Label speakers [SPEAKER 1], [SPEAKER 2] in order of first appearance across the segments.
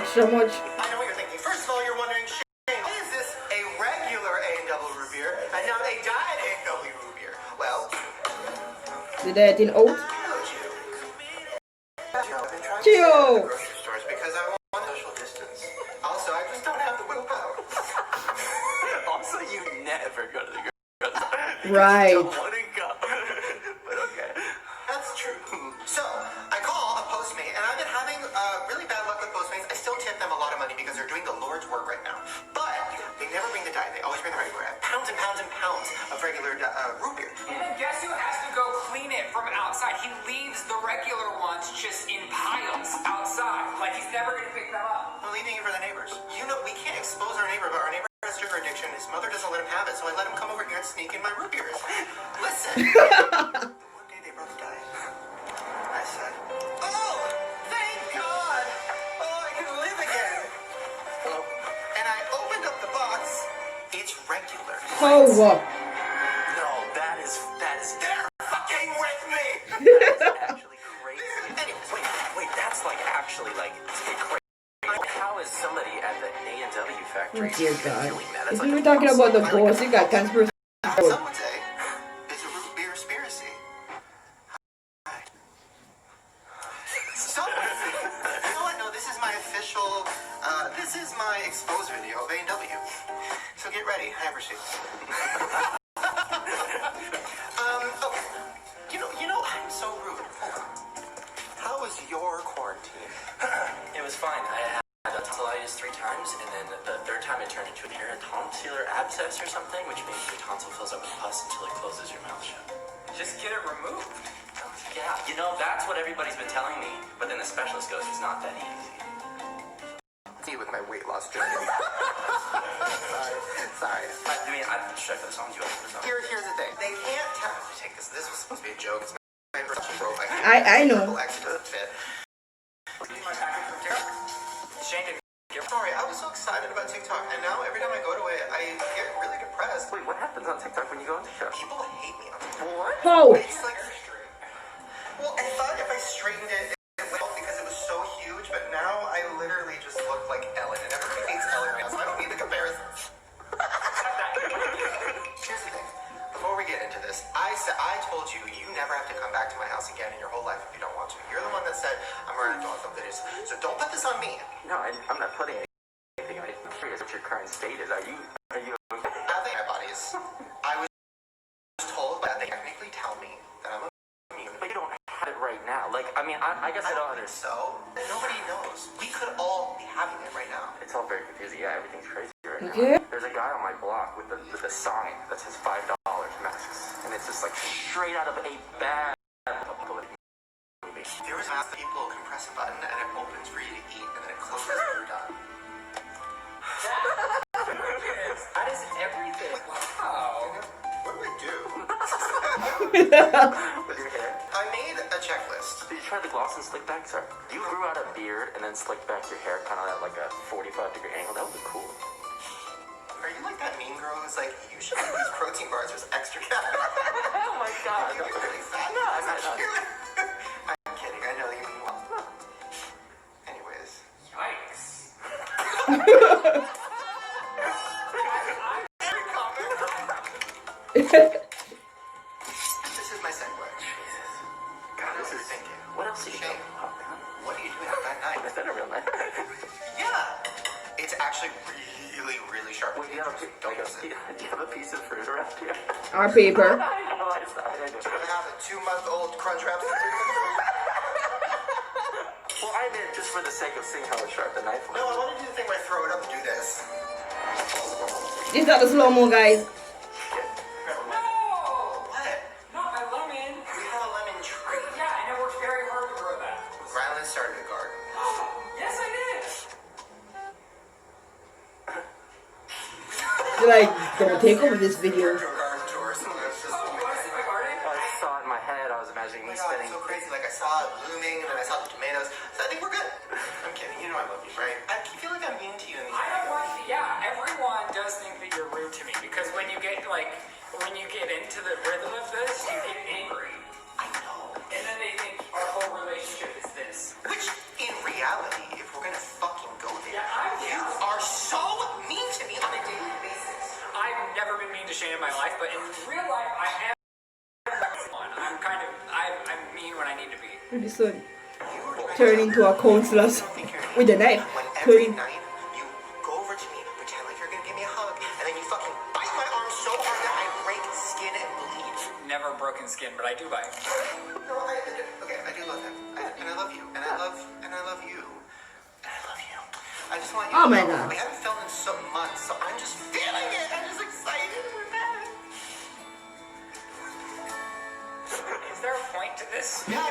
[SPEAKER 1] extra much.
[SPEAKER 2] I know what you're thinking. First of all, you're wondering, why is this a regular A&W root beer and not a diet A&W root beer? Well,
[SPEAKER 1] The diet in oat.
[SPEAKER 2] Chill. Grocery stores because I want social distance. Also, I just don't have the willpower. Also, you never go to the grocery store.
[SPEAKER 1] Right.
[SPEAKER 2] You don't want to go. But okay. That's true. So, I call a Postmate, and I've been having really bad luck with Postmates. I still tip them a lot of money because they're doing the Lord's work right now. But they never bring the diet. They always bring the regular. I have pounds and pounds and pounds of regular root beer.
[SPEAKER 3] And then guess who has to go clean it from outside? He leaves the regular ones just in piles outside. Like he's never going to pick them up.
[SPEAKER 2] I'm leaving it for the neighbors. You know, we can't expose our neighbor, but our neighbor has sugar addiction. His mother doesn't let him have it, so I let him come over here and sneak in my root beers. Listen. One day they brought the diet. I said, oh, thank God. Oh, I can live again. Oh. And I opened up the box. It's regular.
[SPEAKER 1] Oh,
[SPEAKER 2] No, that is, they're fucking with me. That's actually crazy. Anyways, wait, that's like actually like crazy. How is somebody at the A&W factory
[SPEAKER 1] oh dear God.
[SPEAKER 2] doing that?
[SPEAKER 1] If we were talking about the boss, you got conspiracy.
[SPEAKER 2] Some would say it's a root beer conspiracy. Some would say, you know what? No, this is my official, this is my exposed video of A&W. So get ready. I appreciate it. You know, I'm so rude. How was your quarantine?
[SPEAKER 4] It was fine. I had tonsillitis 3 times, and then the third time it turned into a peritonsillar abscess or something, which means your tonsil fills up with pus until it closes your mouth shut.
[SPEAKER 3] Just get it removed.
[SPEAKER 4] Yeah, you know, that's what everybody's been telling me, but then the specialist goes, it's not that easy.
[SPEAKER 2] See with my weight loss journey. Sorry.
[SPEAKER 4] I mean, should I put this on? Do you want to put this on?
[SPEAKER 2] Here's the thing. They can't tell. Take this. This was supposed to be a joke. It's my first profile.
[SPEAKER 1] I know.
[SPEAKER 2] Actually doesn't fit.
[SPEAKER 3] My package from TikTok. Shane didn't give.
[SPEAKER 2] Sorry, I was so excited about TikTok, and now every time I go to it, I get really depressed.
[SPEAKER 4] Wait, what happens on TikTok when you go on TikTok?
[SPEAKER 2] People hate me on TikTok. What?
[SPEAKER 1] Oh.
[SPEAKER 2] It's like, well, I thought if I straightened it, it would help because it was so huge, but now I literally just look like Ellen, and everybody hates Ellen right now, so I don't need the comparisons. Here's the thing. Before we get into this, I told you never have to come back to my house again in your whole life if you don't want to. You're the one that said I'm running off of this, so don't put this on me.
[SPEAKER 4] No, I'm not putting anything. I'm curious what your current state is. Are you?
[SPEAKER 2] I think my body's. I was told that they technically tell me that I'm immune,
[SPEAKER 4] but you don't have it right now. Like, I mean, I guess I don't understand.
[SPEAKER 2] So nobody knows. We could all be having it right now.
[SPEAKER 4] It's all very confusing. Yeah, everything's crazy right
[SPEAKER 1] Okay.
[SPEAKER 4] now. There's a guy on my block with a sign that says $5 masks, and it's just like straight out of a bad movie.
[SPEAKER 2] There was math that people compress a button and it opens for you to eat, and then it closes when you're done.
[SPEAKER 3] That is everything. Wow.
[SPEAKER 2] What do I do?
[SPEAKER 4] With your hair.
[SPEAKER 2] I made a checklist.
[SPEAKER 4] Did you try the gloss and slick back, sir? You grew out a beard and then slicked back your hair kind of at like a 45-degree angle. That would be cool.
[SPEAKER 2] Are you like that mean girl who's like, you should have these protein bars with extra calories?
[SPEAKER 4] Oh my god.
[SPEAKER 2] You're really fat.
[SPEAKER 4] No, I'm not.
[SPEAKER 2] I'm kidding. I know you mean well. Anyways.
[SPEAKER 3] Yikes.
[SPEAKER 2] This is my segue.
[SPEAKER 4] Jesus.
[SPEAKER 2] God, this is thinking.
[SPEAKER 4] What else did you do?
[SPEAKER 2] Shane, what are you doing at that night?
[SPEAKER 4] Is that a real knife?
[SPEAKER 2] Yeah. It's actually really, really sharp.
[SPEAKER 4] Wait, do you have a piece of fruit around here?
[SPEAKER 1] Our paper.
[SPEAKER 4] I know, I saw it.
[SPEAKER 2] I have a 2-month-old crunch wrap.
[SPEAKER 4] Well, I did just for the sake of seeing how sharp the knife was.
[SPEAKER 2] No, I want to do the thing where I throw it up and do this.
[SPEAKER 1] This is not the slow-mo, guys.
[SPEAKER 3] No!
[SPEAKER 2] What?
[SPEAKER 3] Not my lemon.
[SPEAKER 2] We have a lemon tree.
[SPEAKER 3] Yeah, and it worked very hard to grow that.
[SPEAKER 2] Rylan started a garden.
[SPEAKER 3] Yes, I did.
[SPEAKER 1] They're like, don't take over this video.
[SPEAKER 2] Garden tour, so it's just.
[SPEAKER 3] Oh, you want to see my garden?
[SPEAKER 4] I saw it in my head. I was imagining
[SPEAKER 2] Oh
[SPEAKER 4] me
[SPEAKER 2] my God,
[SPEAKER 4] spinning.
[SPEAKER 2] it's so crazy. Like I saw it blooming, and then I saw the tomatoes. So I think we're good. I'm kidding. You know I love you, right? I feel like I'm mean to you.
[SPEAKER 3] I don't want to, yeah, everyone does think that you're rude to me because when you get into the rhythm of this, you get angry.
[SPEAKER 2] I know.
[SPEAKER 3] And then they think our whole relationship is this.
[SPEAKER 2] Which, in reality, if we're gonna fucking go You are so mean to me on a daily basis.
[SPEAKER 3] I've never been mean to Shane in my life, but in real life, I am. I'm mean when I need to be.
[SPEAKER 1] Pretty soon. Turn into a counselor with a knife.
[SPEAKER 2] When every night you go over to me, pretend like you're gonna give me a hug, and then you fucking bite my arm so hard that I break skin and bleed.
[SPEAKER 3] Never broken skin, but I do bite.
[SPEAKER 2] No, okay, I do love him, and I love you, and I love you, and I love you. I just want you
[SPEAKER 1] Oh
[SPEAKER 2] to
[SPEAKER 1] my
[SPEAKER 2] know,
[SPEAKER 1] God.
[SPEAKER 2] we haven't filmed in some months, so I'm just feeling it. I'm just excited. We're back.
[SPEAKER 3] Is there a point to this?
[SPEAKER 2] Yes,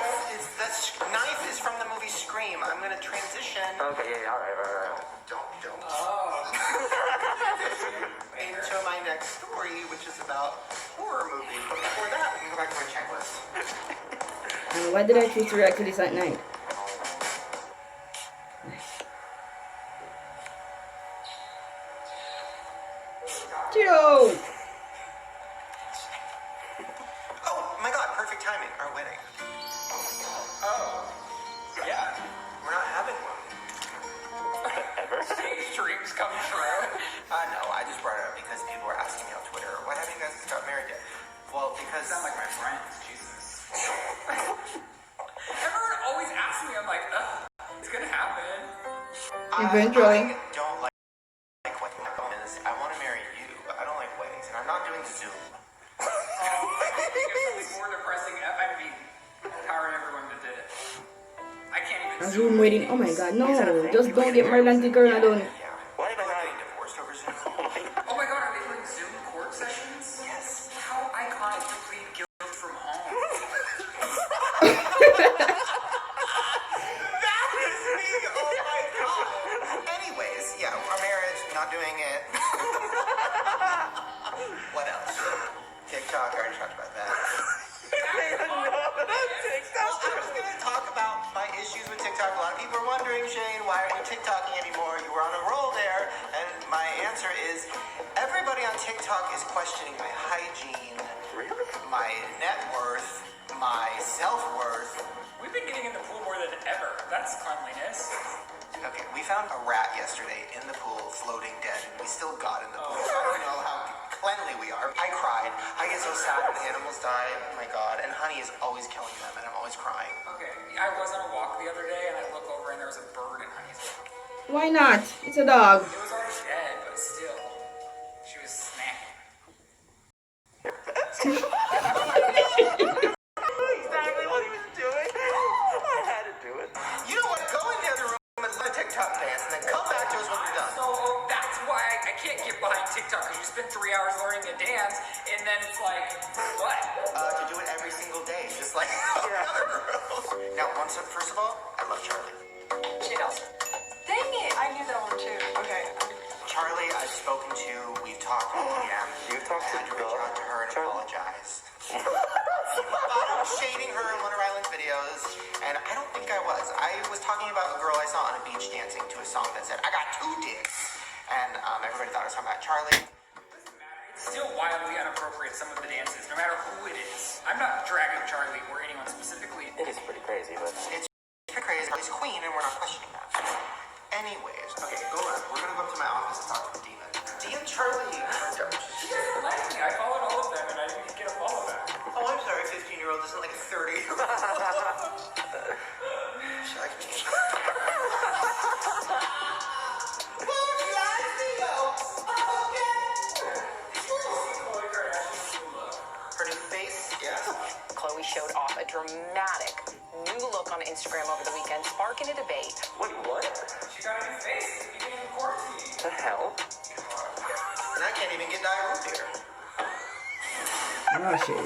[SPEAKER 2] that's knife is from the movie Scream. I'm gonna transition.
[SPEAKER 4] Okay, yeah, all right.
[SPEAKER 2] Don't.
[SPEAKER 3] Oh.
[SPEAKER 2] Into my next story, which is about horror movies. But before that, we can go back to our checklist.
[SPEAKER 1] And why did I choose to react to this at night? Yo!
[SPEAKER 2] Oh my God! Perfect timing. Our wedding.
[SPEAKER 3] Oh. Yeah.
[SPEAKER 2] We're not having one.
[SPEAKER 3] Steve's dreams come true.
[SPEAKER 2] No, I just brought it up because people were asking me on Twitter, "Why haven't you guys got married yet?" Well, because
[SPEAKER 3] Sound like my friends. Jesus. Everyone always asks me. I'm like, it's gonna happen.
[SPEAKER 1] Eventually.
[SPEAKER 2] I don't like what is. I want to marry you, but I don't like weddings, and I'm not doing Zoom.
[SPEAKER 3] It's more depressing. I mean, empowering everyone that did it. I can't even.
[SPEAKER 1] A Zoom wedding. Oh my God, no! Just don't get married and take her alone.
[SPEAKER 2] Yeah. Why am I not getting divorced over Zoom?
[SPEAKER 3] Oh my God, are they doing Zoom court sessions?
[SPEAKER 2] Yes.
[SPEAKER 3] How iconic to plead guilt from home.
[SPEAKER 2] That is me! Oh my God! Anyways, yeah, our marriage, not doing it. What else? TikTok, I already talked about that. Well, I was gonna talk about my issues with TikTok. A lot of people are wondering, Shane, why aren't you TikToking anymore? You were on a roll there. And my answer is, everybody on TikTok is questioning my hygiene, my net worth, my self-worth.
[SPEAKER 3] We've been getting in the pool more than ever. That's cleanliness.
[SPEAKER 2] Okay, we found a rat yesterday in the pool, floating dead. We still got in the pool. I don't know how cleanly we are. I cried. I get so sad when animals die. Oh my God. And Honey is always killing them, and I'm always crying.
[SPEAKER 3] Okay, I was on a walk the other day and I look over and there was a bird in Honey's lap.
[SPEAKER 1] Why not? It's a dog.
[SPEAKER 3] It was already dead, but still, she was snacking.
[SPEAKER 2] Exactly what he was doing. I had to do it. You know what? Go in the other room and let a TikTok dance, and then come back to us when you're done.
[SPEAKER 3] So that's why I can't get behind TikTok, because you spend 3 hours learning to dance and then it's like, what?
[SPEAKER 2] To do it every single day, just like the other girls. Now, first of all, I love Charlie.
[SPEAKER 5] She does. Dang it! I knew that one too. Okay.
[SPEAKER 2] Charlie, I've spoken to. We've talked. Yeah.
[SPEAKER 4] You've talked
[SPEAKER 2] I had to reach out to her and
[SPEAKER 4] Charlie?
[SPEAKER 2] apologize. I thought I was shading her in one of Ryland's videos, and I don't think I was. I was talking about a girl I saw on a beach dancing to a song that said, "I got 2 dicks." And everybody thought I was talking about Charlie.
[SPEAKER 3] It's still wildly inappropriate, some of the dances, no matter who it is. I'm not dragging Charlie or anyone specifically.
[SPEAKER 4] It is pretty crazy, but
[SPEAKER 2] It's crazy. Charlie's queen, and we're not questioning that. Anyways, okay, go on. We're gonna go up to my office and talk to the demon. Charlie.
[SPEAKER 3] She doesn't like me. I followed all of them and I didn't get a follow back.
[SPEAKER 2] Oh, I'm sorry. 15-year-old doesn't like a 30-year-old. She likes me. Her new face, yes.
[SPEAKER 5] Chloe showed off a dramatic new look on Instagram over the weekend, sparking a debate.
[SPEAKER 4] wait, what?
[SPEAKER 3] She got a new face at the beginning of quarantine.
[SPEAKER 4] The hell?
[SPEAKER 2] And I can't even get diarrhea here.
[SPEAKER 1] Oh, shit.
[SPEAKER 2] Did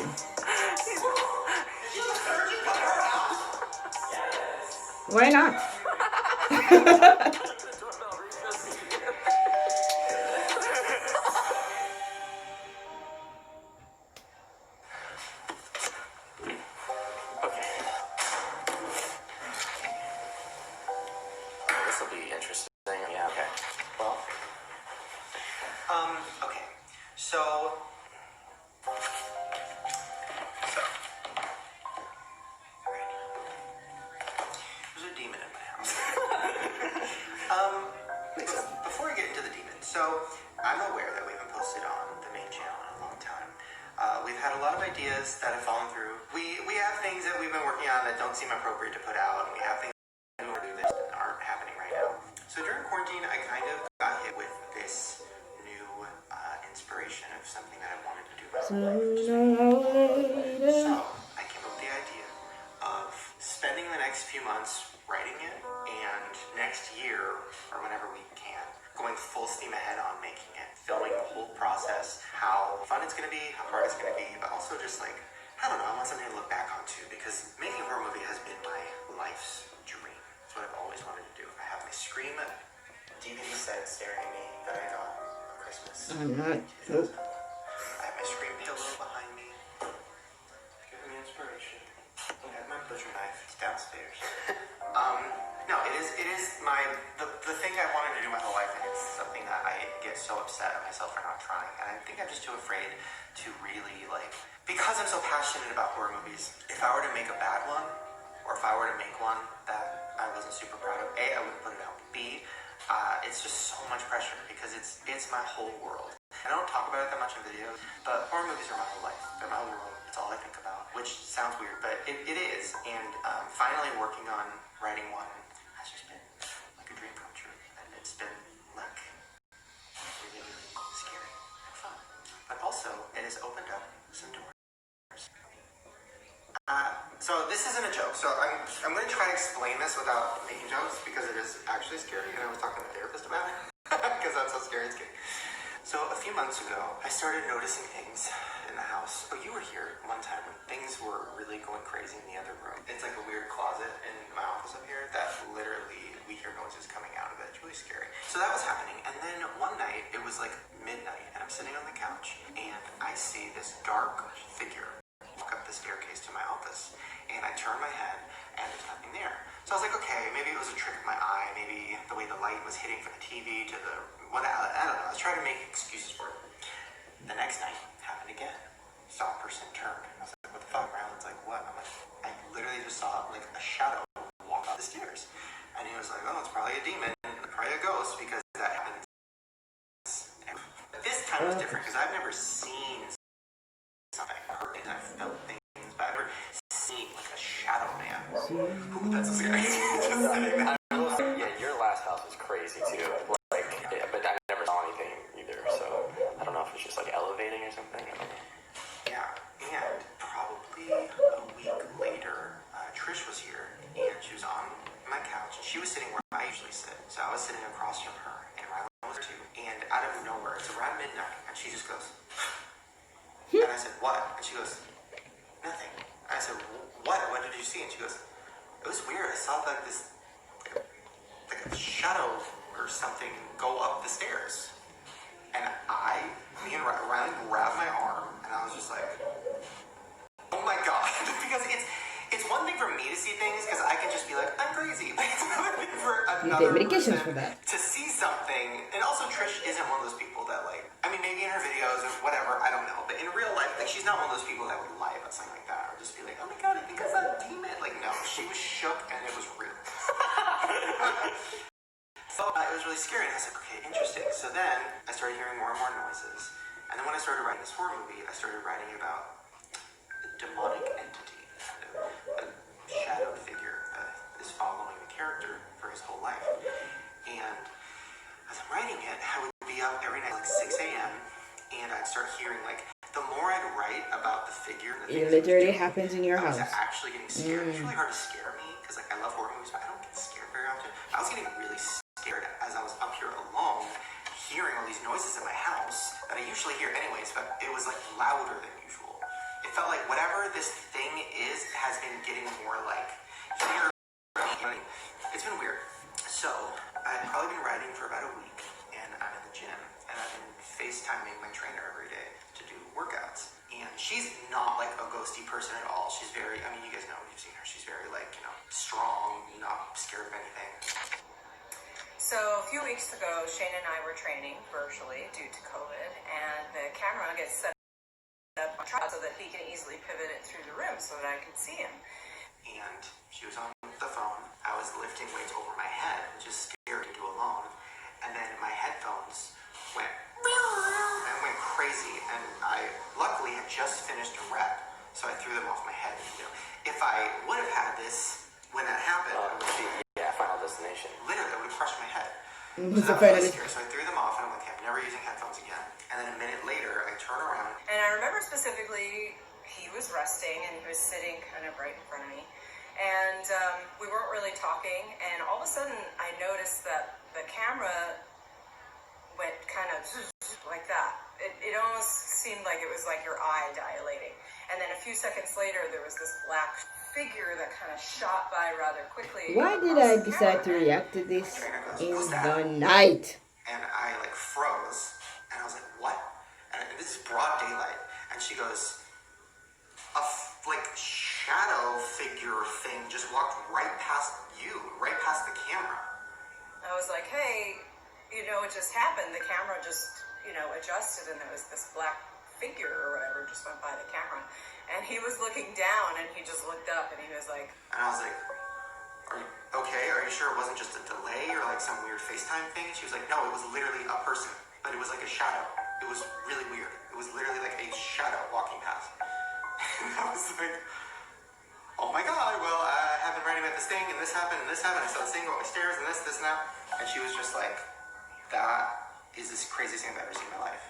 [SPEAKER 2] you surgery come to her house?
[SPEAKER 1] Why not?
[SPEAKER 4] Okay. This will be interesting. Yeah, okay. Well,
[SPEAKER 2] Okay. So. There's a demon in my house. had a lot of ideas that have fallen through. We have things that we've been working on that don't seem appropriate to put out, and we have things that we want to do that aren't happening right now. So during quarantine, I kind of got hit with this new inspiration of something that I wanted to do. So I came up with the idea of spending the next few months writing it, and next year, or whenever we can, going full steam ahead on making it, filming the whole process, how fun it's going to be, how hard it's going to be, but also just like, I don't know, I want something to look back onto, because making a horror movie has been my life's dream. It's what I've always wanted to do. I have my Scream DVD set staring at me that I got for Christmas.
[SPEAKER 1] I'm not.
[SPEAKER 2] I have my Scream pillow behind me, giving me inspiration. I have my butcher knife. It's downstairs. No, it is the thing I wanted to do my whole life, and it's something that I get so upset at myself for not trying. And I think I'm just too afraid to really, like, because I'm so passionate about horror movies, if I were to make a bad one, or if I were to make one that I wasn't super proud of, A, I wouldn't put it out. B, it's just so much pressure because it's my whole world. I don't talk about it that much in videos, but horror movies are my whole life. They're my whole world. It's all I think about, which sounds weird, but it is. And finally working on writing one has just been like a dream come true. And it's been like really, really scary and fun. But also, it has opened up some doors. So this isn't a joke. So I'm going to try to explain this without making jokes because it is actually scary. And I was talking to my therapist about it because that's how scary it's getting. So a few months ago, I started noticing things in the house. Oh, you were here one time when things were really going crazy in the other room. It's like a weird closet in my office up here that literally we hear noises coming out of it. It's really scary. So that was happening. And then one night, it was like midnight, and I'm sitting on the couch, and I see this dark figure walk up the staircase to my office. And I turn my head, and there's nothing there. So I was like, okay, maybe it was a trick of my eye. Maybe the way the light was hitting from the TV to the... I don't know. I was trying to make excuses for it. The next night, happened again. Saw a person turn. I was like, what the fuck? Rylan's like, what? I'm like, I literally just saw like a shadow walk up the stairs. And he was like, oh, it's probably a demon. Probably a ghost, because that happens. But this time was different, because I've never seen something. I heard it, and I felt things, but I've never seen like a shadow man. Ooh, that's so scary. Just saying that.
[SPEAKER 4] Yeah, your last house was crazy too. Like, yeah, but I never saw anything either, so I don't know if it's just like elevating or something. I don't know.
[SPEAKER 2] Yeah, and probably a week later, Trish was here, and she was on my couch, and she was sitting where I usually sit. So I was sitting across from her, and Rylan was there too. And out of nowhere, it's around midnight, and she just goes, and I said, what? And she goes, nothing. And I said, what? What did you see? And she goes, it was weird. I saw like this, like a shadow or something go up the stairs. And me and Rylan grabbed my arm, and I was just like, oh my god. Because it's one thing for me to see things, because I can just be like, I'm crazy. But it's another thing for another person
[SPEAKER 1] for that.
[SPEAKER 2] to see something. And also, Trish isn't one of those people that, like, I mean, maybe in her videos or whatever, I don't know. But in real life, like, she's not one of those people that would lie about something like that, or just be like, oh my god, I think I saw a demon. Like, no, she was shook, and it was real. So it was really scary, and I was like, okay, interesting. So then I started hearing more and more noises. And then when I started writing this horror movie, I started writing about a demonic entity, a shadow figure that is following the character for his whole life. And as I'm writing it, I would be up every night like 6 a.m. and I'd start hearing, like, the more I'd write about the figure,
[SPEAKER 1] It literally happens in your
[SPEAKER 2] I
[SPEAKER 1] house.
[SPEAKER 2] was actually getting scared. It's really hard to scare me because, like, I love horror movies, but I don't get scared very often. I was getting really scared as I was up here alone, hearing all these noises in my house that I usually hear anyways, but it was like louder than usual. It felt like whatever this thing is has been getting more like here. It's been weird. So I've probably been writing for about a week, and I'm in the gym, and I've been FaceTiming my trainer every day to do workouts. And she's not like a ghosty person at all. She's very, I mean, you guys know, you've seen her. She's very, like, you know, strong, not scared of anything.
[SPEAKER 5] So a few weeks ago, Shane and I were training virtually due to COVID, and the camera gets set up on trial so that he can easily pivot it through the room so that I could see him.
[SPEAKER 2] And she was on the phone. I was lifting weights over my head, just scared to do alone. And then my headphones went crazy, and I luckily had just finished a rep, so I threw them off my head. You know, if I would have had this when that happened, I would be,
[SPEAKER 4] Final Destination.
[SPEAKER 2] literally, I would have crushed my head.
[SPEAKER 1] Who's
[SPEAKER 2] So
[SPEAKER 1] the
[SPEAKER 2] that was
[SPEAKER 1] finalist?
[SPEAKER 2] really scary. So I threw them off and I'm like, okay, I'm never using headphones again. And then a minute later, I turn around.
[SPEAKER 5] And I remember specifically, he was resting and he was sitting kind of right in front of me. And we weren't really talking. And all of a sudden, I noticed that the camera went kind of like that. It almost seemed like it was like your eye dilating. And then a few seconds later, there was this black figure that kind of shot by rather quickly.
[SPEAKER 1] Why did I decide to react to this in the night?
[SPEAKER 2] And I like froze. And I was like, what? And this is broad daylight. And she goes, like shadow figure thing just walked right past you, right past the camera.
[SPEAKER 5] I was like, hey, you know, it just happened. The camera just, you know, adjusted and there was this black figure or whatever just went by the camera. And he was looking down and he just looked up and he was like...
[SPEAKER 2] And I was like, are you okay? Are you sure it wasn't just a delay or like some weird FaceTime thing? And she was like, no, it was literally a person, but it was like a shadow. It was really weird. It was literally like a shadow walking past. And I was like, oh my God, well, I have been writing about this thing and this happened and this happened. I saw this thing go up my stairs and this and that. And she was just like, that is this craziest thing I've ever seen in my life.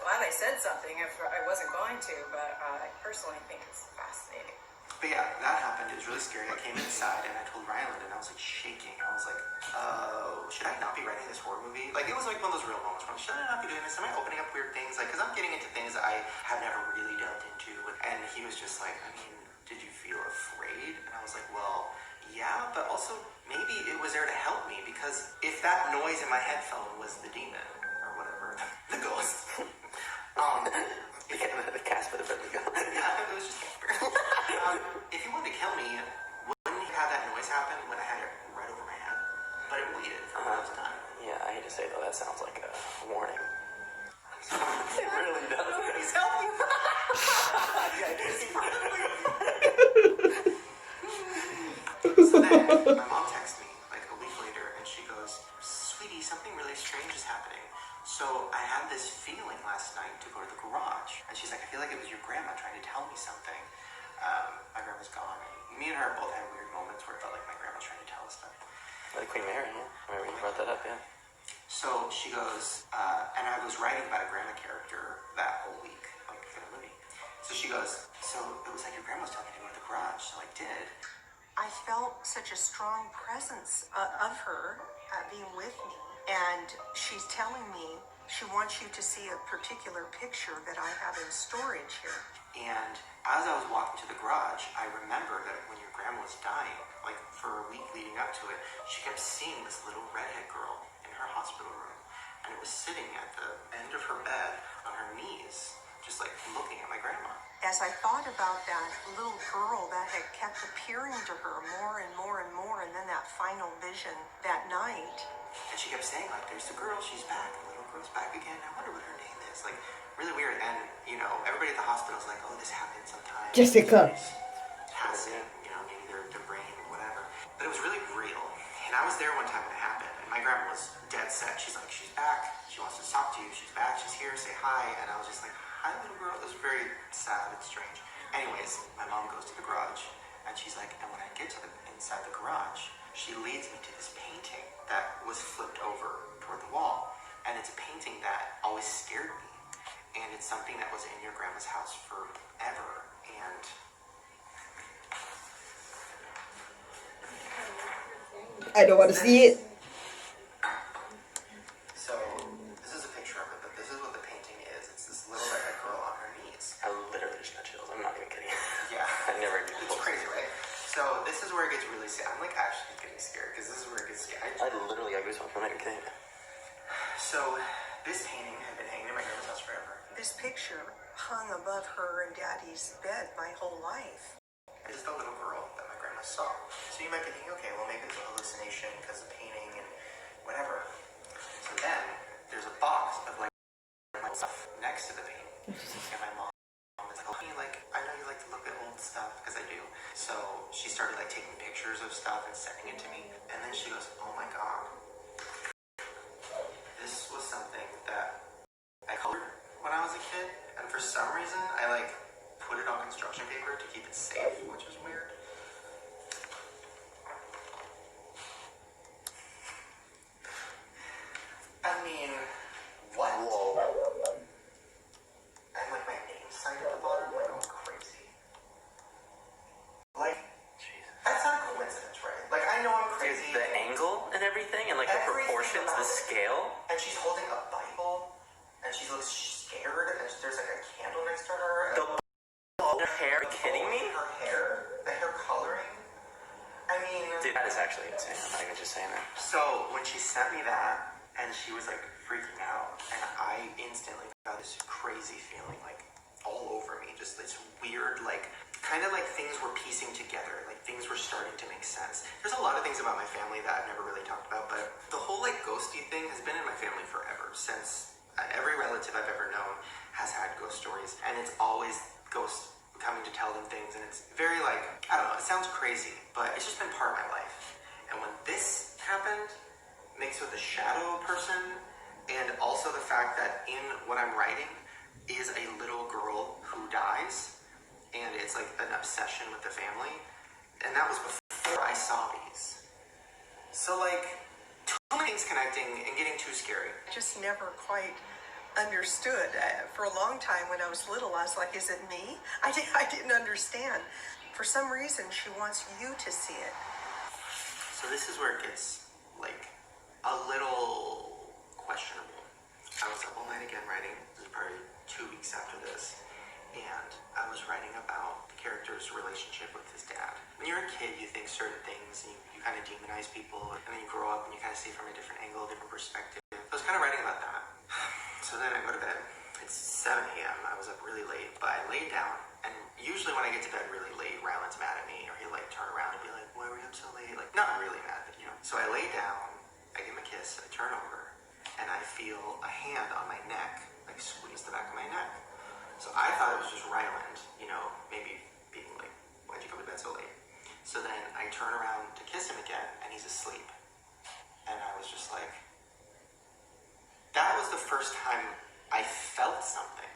[SPEAKER 5] Glad I said something if I wasn't going to, but I personally think it's fascinating.
[SPEAKER 2] But yeah, that happened. It was really scary. I came inside and I told Ryland and I was like shaking. I was like, should I not be writing this horror movie? Like, it was like one of those real moments where should I not be doing this? Am I opening up weird things? Like, because I'm getting into things that I have never really delved into. And he was just like, I mean, did you feel afraid? And I was like, well, yeah, but also maybe it was there to help me, because if that noise in my headphone was the demon or whatever, the ghost.
[SPEAKER 4] The Casper the Friendly Ghost.
[SPEAKER 2] Yeah, it was just Casper. If he wanted to kill me, wouldn't he have that noise happen when I had it right over my head? But it waited for when I was done.
[SPEAKER 4] Yeah, I hate to say though, that sounds like a warning. It really does.
[SPEAKER 2] Please help me. So then, my mom texts me like a week later, and she goes, sweetie, something really strange is happening. So I had this feeling last night to go to the garage. And she's like, I feel like it was your grandma trying to tell me something. My grandma's gone. Me and her both had weird moments where it felt like my grandma's trying to tell us stuff.
[SPEAKER 4] Like Queen Mary, yeah. I remember you brought that up, yeah.
[SPEAKER 2] So she goes, and I was writing about a grandma character that whole week, like for the movie. So she goes, so it was like your grandma was telling me to go to the garage. So I did.
[SPEAKER 6] I felt such a strong presence of her being with me. And she's telling me she wants you to see a particular picture that I have in storage here.
[SPEAKER 2] And as I was walking to the garage, I remember that when your grandma was dying, like for a week leading up to it, she kept seeing this little redhead girl in her hospital room. And it was sitting at the end of her bed on her knees, just like looking at my grandma.
[SPEAKER 6] As I thought about that little girl that had kept appearing to her more and more and more, and then that final vision that night.
[SPEAKER 2] And she kept saying, like, there's the girl, she's back, the little girl's back again, I wonder what her name is. Like, really weird. And, you know, everybody at the hospital's like, oh, this happens sometimes.
[SPEAKER 1] Jessica.
[SPEAKER 2] Passing, you know, maybe their brain or whatever. But it was really real. And I was there one time when it happened, and my grandma was dead set. She's like, she's back, she wants to talk to you, she's back, she's here, say hi. And I was just like, hi, little girl. It was very sad and strange. Anyways, my mom goes to the garage, and she's like, and when I get to the inside the garage, she leads me to this painting that was flipped over toward the wall. And it's a painting that always scared me. And it's something that was in your grandma's house forever. And
[SPEAKER 1] I don't want to see it.
[SPEAKER 2] so this is a picture of it, but this is what the painting is. It's this little redhead girl on her knees.
[SPEAKER 4] I literally just got chills. I'm not even kidding.
[SPEAKER 2] Yeah.
[SPEAKER 4] I never knew
[SPEAKER 2] It's crazy, right? So this is where it gets really sad. I'm like actually getting scared because this is where it gets scary.
[SPEAKER 4] I literally got goosebumps. I'm not even kidding.
[SPEAKER 2] So this painting had been hanging in my grandma's house forever.
[SPEAKER 6] This picture hung above her and Daddy's bed my whole life.
[SPEAKER 2] It's the little girl that my grandma saw. So you might be thinking, okay, well maybe it's a hallucination because of painting and whatever. So then there's a box of like stuff next to the painting. And my mom was like, oh, like, I know you like to look at old stuff, because I do. So she started like taking pictures of stuff and sending it to me. And then she goes, oh my God. This was something that I colored when I was a for some reason, I like put it on construction paper to keep it safe, which was weird. I mean, what? Whoa. And like my name sign at the bottom, like going crazy. Like, Jesus. That's not a coincidence, right? Like, I know I'm crazy.
[SPEAKER 4] The angle and everything, and like the proportions, the scale.
[SPEAKER 2] And she's holding a Bible, and she looks scared, and there's like a candle next to her.
[SPEAKER 4] The hair, are you kidding me?
[SPEAKER 2] Her hair, the hair coloring. I mean,
[SPEAKER 4] dude, that is actually insane. I'm not even just saying that.
[SPEAKER 2] So when she sent me that, and she was like freaking out, and I instantly got this crazy feeling like all over me, just this weird, like, kind of like things were piecing together, like things were starting to make sense. There's a lot of things about my family that I've never really talked about, but the whole like ghosty thing has been in my family forever, since every relative I've ever known has had ghost stories, and it's always ghosts coming to tell them things, and it's very like, I don't know, it sounds crazy, but it's just been part of my life. And when this happened, mixed with the shadow person, and also the fact that in what I'm writing is a little girl who dies, and it's like an obsession with the family, and that was before I saw these. So like, too many things connecting and getting too scary.
[SPEAKER 6] I just never quite understood. For a long time when I was little, I was like, is it me? I didn't understand. For some reason, she wants you to see it.
[SPEAKER 2] So this is where it gets like a little questionable. I was up all night again writing. This is probably 2 weeks after this. And I was writing about the character's relationship with his dad. When you're a kid, you think certain things, and you kind of demonize people, and then you grow up and you kind of see it from a different angle, a different perspective. I was kind of writing about that. So then I go to bed. It's 7 a.m. I was up really late, but I laid down. And usually when I get to bed really late, Ryland's mad at me, or he'll like turn around and be like, why were you up so late? Like, not really mad, but you know. So I lay down, I give him a kiss, I turn over, and I feel a hand on my neck, like squeeze the back of my neck. So I thought it was just Ryland, you know, maybe being like, why'd you come to bed so late? So then I turn around to kiss him again, and he's asleep. And I was just like, that was the first time I felt something.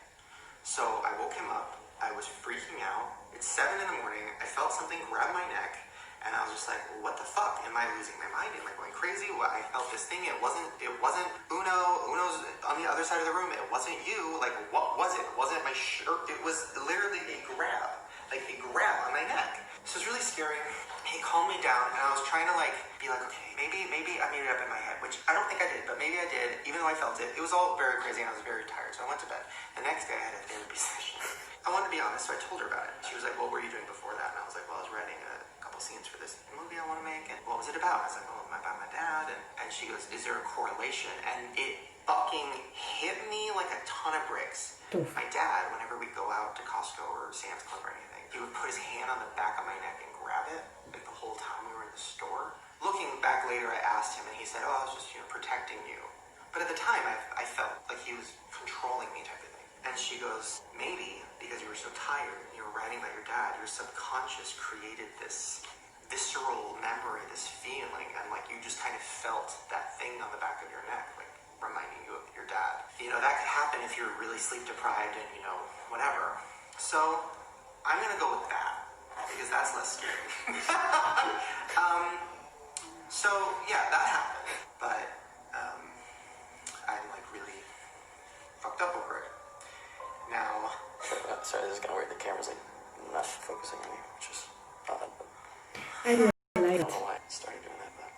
[SPEAKER 2] So I woke him up, I was freaking out. It's 7 in the morning, I felt something grab my neck, and I was just like, what the fuck? Am I losing my mind? Am I going crazy? Well, I felt this thing, it wasn't Uno's on the other side of the room, it wasn't you, like, what was it? It wasn't my shirt, it was literally a grab on my neck. So it was really scary. He calmed me down, and I was trying to like, be like, okay, maybe I made it up in my head, which I don't think I did, but maybe I did, even though I felt it. It was all very crazy, and I was very tired, so I went to bed. The next day, I had a therapy session. I wanted to be honest, so I told her about it. She was like, what were you doing before that? And I was like, well, I was writing a couple scenes for this movie I want to make, and what was it about? I was like, oh, about my dad, and she goes, is there a correlation? And it fucking hit me like a ton of bricks.
[SPEAKER 1] Oof.
[SPEAKER 2] My dad, whenever we'd go out to Costco or Sam's Club or anything, he would put his hand on the back of my neck and grab it, like the whole time we were in the store. Looking back later, I asked him, and he said, oh, I was just, you know, protecting you. But at the time, I felt like he was controlling me type of thing. And she goes, maybe because you were so tired, you were writing about your dad, your subconscious created this visceral memory, this feeling, and like you just kind of felt that thing on the back of your neck, like reminding you of your dad. You know, that could happen if you're really sleep deprived and, you know, whatever. So I'm gonna go with that because that's less scary. So yeah, that happened, but I'm like really fucked up over it. Now,
[SPEAKER 4] Sorry, this is gonna work. The camera's like not focusing on you, which is odd. But
[SPEAKER 1] I don't
[SPEAKER 4] I
[SPEAKER 1] like
[SPEAKER 4] don't
[SPEAKER 1] it.
[SPEAKER 4] know why it started doing that, but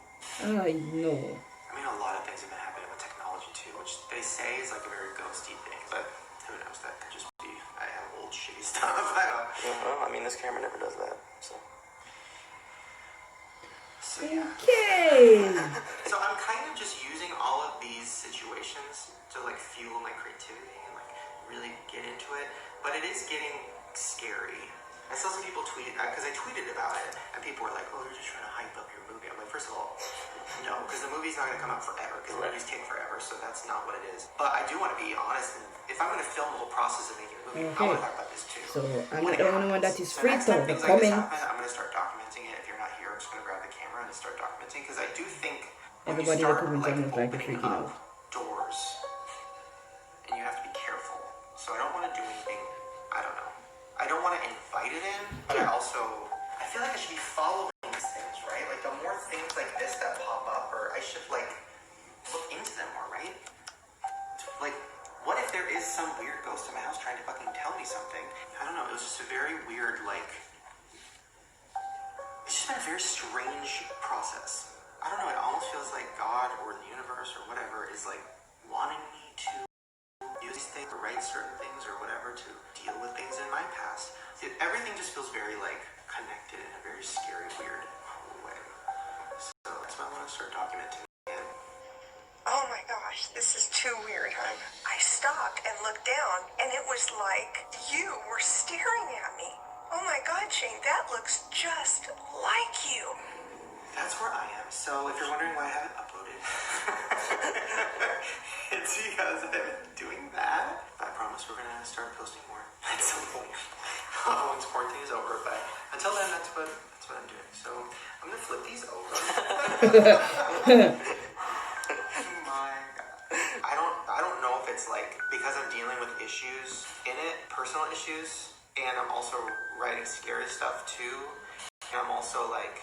[SPEAKER 1] I know.
[SPEAKER 2] I mean, a lot of things have been happening with technology too, which they say is like a very ghosty thing, but who knows? That could just be I have old shitty stuff. I don't know.
[SPEAKER 4] yeah, well, I mean, this camera never does that, so.
[SPEAKER 2] So yeah.
[SPEAKER 1] Okay.
[SPEAKER 2] So I'm kind of just using all of these situations to like fuel my creativity and like really get into it, but it is getting scary. I saw some people tweet, because I tweeted about it, and people were like, oh, you're just trying to hype up your movie. I'm like, first of all, no, because the movie's not going to come out forever, because movies take forever, so that's not what it is. But I do want to be honest, and if I'm going to film the whole process of making a movie, I want to talk about this too.
[SPEAKER 1] So I'm
[SPEAKER 2] When
[SPEAKER 1] not
[SPEAKER 2] it
[SPEAKER 1] the only one that
[SPEAKER 2] happens.
[SPEAKER 1] is
[SPEAKER 2] So
[SPEAKER 1] free
[SPEAKER 2] next
[SPEAKER 1] to
[SPEAKER 2] time things like this
[SPEAKER 1] comment.
[SPEAKER 2] happen, I'm going to start documenting it. If you're not here, I'm just going to grab the camera and start documenting, because I do think when
[SPEAKER 1] Everybody
[SPEAKER 2] you
[SPEAKER 1] in the
[SPEAKER 2] start
[SPEAKER 1] comments are
[SPEAKER 2] like
[SPEAKER 1] most likely
[SPEAKER 2] opening
[SPEAKER 1] freaking
[SPEAKER 2] up
[SPEAKER 1] out.
[SPEAKER 2] doors, and you have to be careful. So I don't want to do anything, I don't know. I don't want to invite it in, but I feel like I should be following these things, right? Like the more things like this that pop up, or I should like look into them more, right? Like, what if there is some weird ghost in my house trying to fucking tell me something? I don't know, it was just a very weird, like, it's just been a very strange process. I don't know, it almost feels like God or the universe or whatever is like wanting me to use these things or write certain things or whatever to deal with things in my past. Everything just feels very like connected in a very scary, weird way. So that's why I want to start documenting again.
[SPEAKER 6] Oh my gosh, this is too weird, hon. I stopped and looked down, and it was like you were staring at me. Oh my God, Shane, that looks just like you.
[SPEAKER 2] That's where I am. So if you're wondering why I haven't uploaded, it's because I've been doing that. I promise we're gonna start posting more at some point once quarantine is over. But until then, that's what I'm doing. So I'm gonna flip these over. My God. I don't know if it's like because I'm dealing with issues in it, personal issues, and I'm also writing scary stuff too. And I'm also like,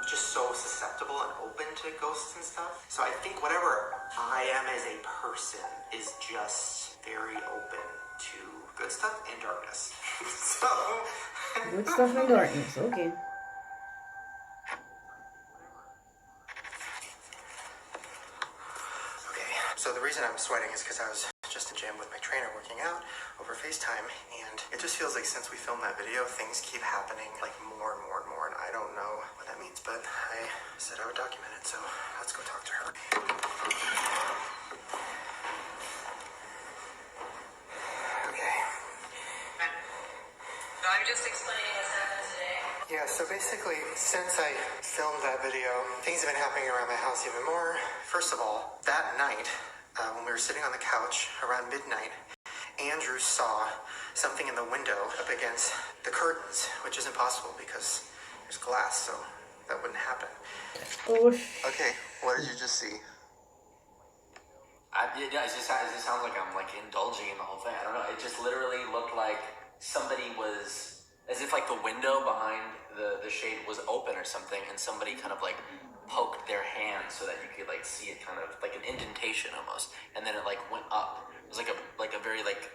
[SPEAKER 2] just so susceptible and open to ghosts and stuff. So I think whatever I am as a person is just very open to good stuff and darkness. So
[SPEAKER 1] Good stuff and darkness, okay.
[SPEAKER 2] Okay, so the reason I'm sweating is because I was just in the gym with my trainer working out over FaceTime, and it just feels like since we filmed that video, things keep happening like more and more and more, and I don't know what that means, but I said I would document it, so let's go talk to her. Okay.
[SPEAKER 5] I'm just explaining what's happened today.
[SPEAKER 2] Yeah, so basically, since I filmed that video, things have been happening around my house even more. First of all, that night, when we were sitting on the couch around midnight, Andrew saw something in the window up against the curtains, which is impossible because there's glass, so that wouldn't happen.
[SPEAKER 1] Oh,
[SPEAKER 2] Okay, what did you just see?
[SPEAKER 4] It just sounds like I'm like indulging in the whole thing. I don't know. It just literally looked like somebody was, as if like the window behind the shade was open or something, and somebody kind of like poked their hand so that you could like see it, kind of like an indentation almost, and then it like went up. It was like a very like,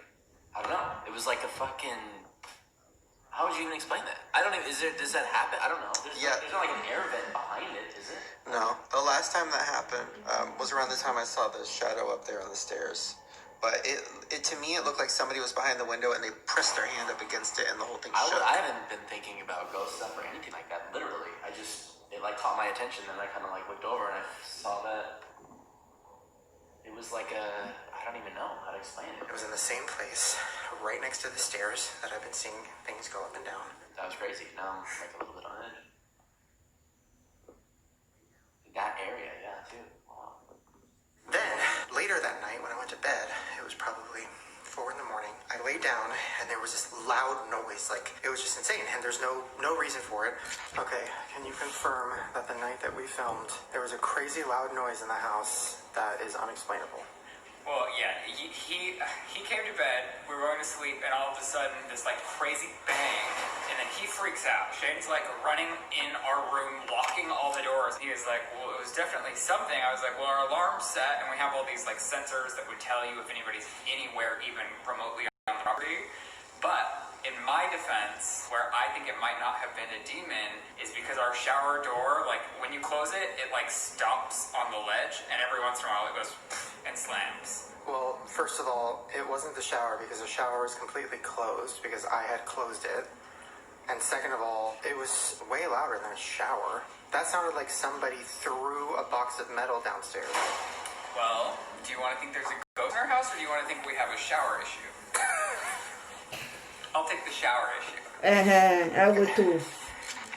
[SPEAKER 4] I don't know. It was like a fucking. How would you even explain that? I don't even. Does that happen? I don't know. There's not like an air vent behind it, is it?
[SPEAKER 2] No, the last time that happened was around the time I saw the shadow up there on the stairs. But it to me, it looked like somebody was behind the window and they pressed their hand up against it and the whole thing shook.
[SPEAKER 4] I haven't been thinking about ghost stuff or anything like that. Literally, it like caught my attention, and I kind of like looked over and I saw that it was like I don't even know how to explain it.
[SPEAKER 2] It was in the same place, right next to the stairs that I've been seeing things go up and down.
[SPEAKER 4] That was crazy. Now I'm like a little bit on edge. That area, yeah, too. Wow.
[SPEAKER 2] Then, later that night when I went to bed, it was probably 4 in the morning, I lay down and there was this loud noise, like it was just insane, and there's no reason for it. Okay, can you confirm that the night that we filmed, there was a crazy loud noise in the house that is unexplainable?
[SPEAKER 3] Well, yeah, he came to bed, we were going to sleep, and all of a sudden, this like crazy bang, and then he freaks out. Shane's like running in our room, locking all the doors. He was like, well, it was definitely something. I was like, well, our alarm's set, and we have all these like sensors that would tell you if anybody's anywhere, even remotely on the property. But in my defense, where I think it might not have been a demon, is because our shower door, like when you close it, it like stomps on the ledge, and every once in a while it goes and slams.
[SPEAKER 2] Well, first of all, it wasn't the shower because the shower was completely closed because I had closed it. And second of all, it was way louder than a shower. That sounded like somebody threw a box of metal downstairs.
[SPEAKER 3] Well, do you want to think there's a ghost in our house, or do you want to think we have a shower issue? I'll take the shower issue.
[SPEAKER 1] I would too.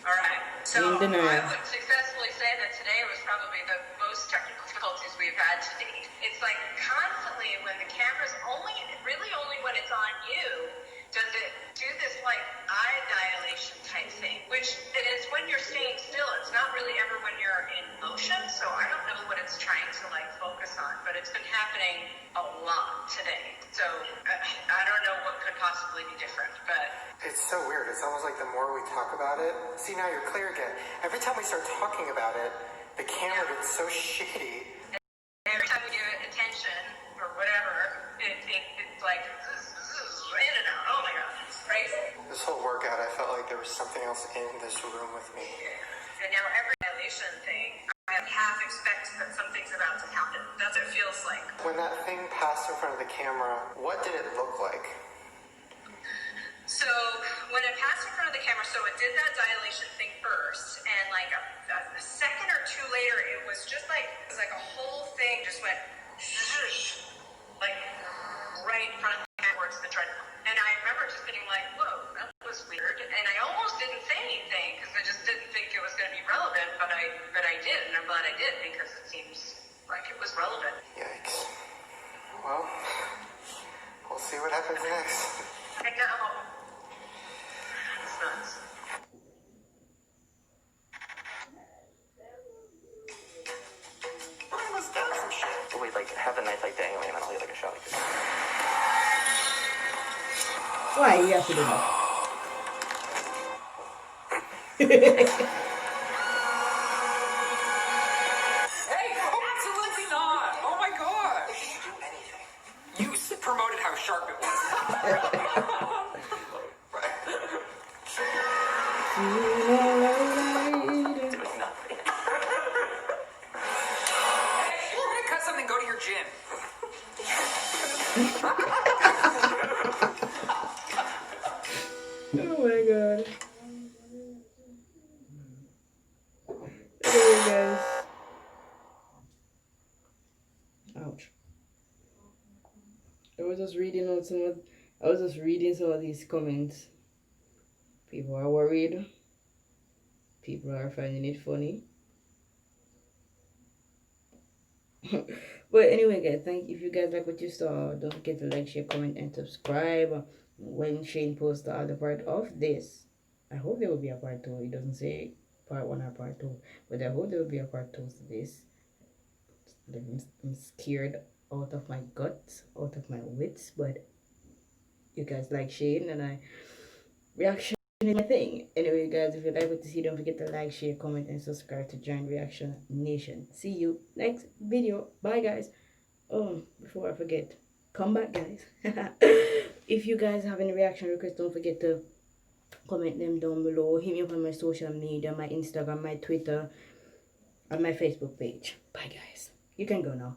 [SPEAKER 5] All right. So
[SPEAKER 1] In denial.
[SPEAKER 5] I would successfully say that today was probably the most technical difficulties we've had to date. It's like constantly when the camera's only when it's on you, does it do this like eye dilation type thing? Which it is when you're staying still. It's not really ever when you're in motion. So I don't know what it's trying to like focus on, but it's been happening a lot today. So I don't know what could possibly be different, but
[SPEAKER 2] It's so weird. It's almost like the more we talk about it, see, now you're clear again. Every time we start talking about it, the camera gets so shitty.
[SPEAKER 5] every time we give it attention or whatever, it's like in and out. Oh my god, it's crazy.
[SPEAKER 2] This whole workout, I felt like there was something else in this room with me.
[SPEAKER 5] And now every dilation thing, I half expect that something's about to happen. That's what it feels like.
[SPEAKER 2] When that thing passed in front of the camera, what did it look like?
[SPEAKER 5] So when it passed in front of the camera, so it did that dilation thing first, and like a second or two later, it was just like it was like a whole thing just went like right in front of the camera towards the treadmill. And I remember just being like, "Whoa, that was weird." And I almost didn't say anything because I just didn't think it was going to be relevant, but I did, and I'm glad I did because it seems like it was relevant.
[SPEAKER 2] Yikes. Well, we'll see what happens next.
[SPEAKER 5] I know. It's nuts.
[SPEAKER 2] I must have some shit.
[SPEAKER 7] Wait, like, have a night like that, and I'll get like a shot like this.
[SPEAKER 1] Why you have to do that?
[SPEAKER 3] Hey, absolutely not! Oh my god!
[SPEAKER 2] It didn't do anything.
[SPEAKER 3] You promoted how sharp it was.
[SPEAKER 7] Doing nothing.
[SPEAKER 3] Hey, if you're gonna cut something, go to your gym.
[SPEAKER 1] Oh my god. Anyway, guys. Ouch. I was just reading some of these comments. People are worried. People are finding it funny. But anyway, guys, if you guys like what you saw, don't forget to like, share, comment, and subscribe. When Shane posts the other part of this, I hope there will be a part 2. It doesn't say part 1 or part 2, but I hope there will be a part 2 to this. I'm scared out of my guts, out of my wits, but you guys like Shane, and I reaction is my thing. Anyway, guys, if you like what you see, don't forget to like, share, comment, and subscribe to join Reaction Nation. See you next video. Bye, guys. Oh, before I forget, come back, guys. If you guys have any reaction requests, don't forget to comment them down below. Hit me up on my social media, my Instagram, my Twitter, and my Facebook page. Bye, guys. You can go now.